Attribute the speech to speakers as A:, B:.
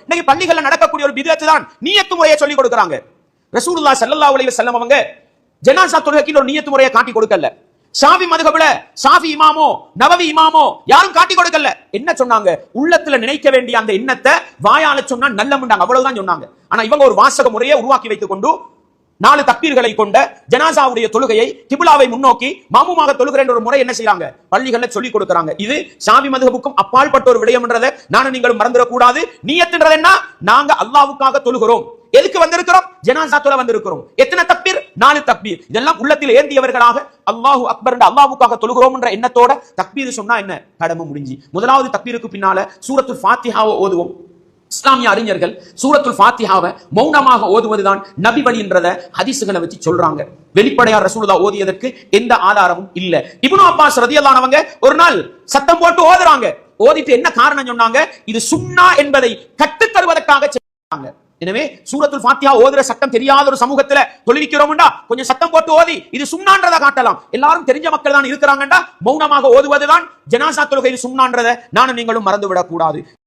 A: இன்னைக்கு பள்ளிகள்ல நடக்கக்கூடிய ஒரு பிதஅத் தான் நியத்து முறையை சொல்லி கொடுக்கறாங்க. ரசூலுல்லாஹி ஸல்லல்லாஹு அலைஹி வஸல்லம் அவங்க ஜனாஸா தொழுகைக்கு ஒரு நியத்து முறையை காட்டி கொடுக்கல. ஷாஃபி மதுஹப்ல ஷாஃபி இமாமோ நவவி இமாமோ யாரும் காட்டி கொடுக்கல. என்ன சொன்னாங்க? உள்ளத்துல நினைக்க வேண்டிய அந்த எண்ணத்தை வாயால சொன்னா நல்லமுண்டாங்க, அவ்வளவுதான் சொன்னாங்க. ஆனா இவங்க ஒரு வாசக முறையை உருவாக்கி வைத்துக் கொண்டு 4 தக்பீர்களை கொண்ட ஜனாசாவுடைய தொழுகையை கிப்லாவை முன்னோக்கி மாமுமாக தொழுகிற ஒரு முறை என்ன செய்யறாங்க? பள்ளிகள்ல சொல்லி கொடுக்கறாங்க. இது ஷாஃபி மதுஹபுக்கும் அப்பாற்பட்ட ஒரு விடயம்ன்றதை நானும் நீங்களும் மறந்துடக் கூடாது. நியத்துன்றது என்ன? நாங்க அல்லாஹ்வுக்காக தொழுகிறோம். எதுக்கு வந்திருக்கிறோம்? ஜனாஸா தொழ வந்திருக்கிறோம். எத்தனை தக்பீர்? 4 தக்பீர். இதெல்லாம் உள்ளத்தில் ஏந்தியவர்களாக அல்லாஹு அக்பர் என்ற அல்லாஹ்வுக்காக தொழுகிறோம் என்ற எண்ணத்தோட தக்பீர் சொன்னா என்ன? கடமை முடிஞ்சு. முதலாவது தக்பீருக்கு பின்னால சூரத்துல் ஃபாத்திஹாவை ஓதுவோம். இஸ்லாமிய அறிஞர்கள் சூரத்துல் ஃபாத்திஹாவை மௌனமாக ஓதுவதுதான் நபி வழி என்றத ஹதீஸ்களை வச்சு சொல்றாங்க. வெளிப்படையா ரசூலுல்லாஹ் ஓதியதற்கு எந்த ஆதாரமும் இல்ல. இப்னு அப்பாஸ் ரலியல்லாஹு அன்ஹு ஒரு நாள் சத்தம் போட்டு ஓதுறாங்க. ஓதிட்டு என்ன காரணம் சொன்னாங்க? இது சுன்னா என்பதை கற்றுத் தருவதற்காக செய்றாங்க. எனவே சூரத்துல் ஃபாத்திஹா ஓதுற சட்டம் தெரியாத ஒரு சமூகத்துல தொழுவிக்கிறோம்டா கொஞ்சம் சத்தம் போட்டு ஓதி இது சுன்னான்றதை காட்டலாம். எல்லாரும் தெரிஞ்ச மக்கள் தான் இருக்கிறாங்கடா மௌனமாக ஓதுவதுதான் ஜனாஸா தொழுகையில் சுன்னான்றதை நானும் நீங்களும் மறந்து விடக் கூடாது.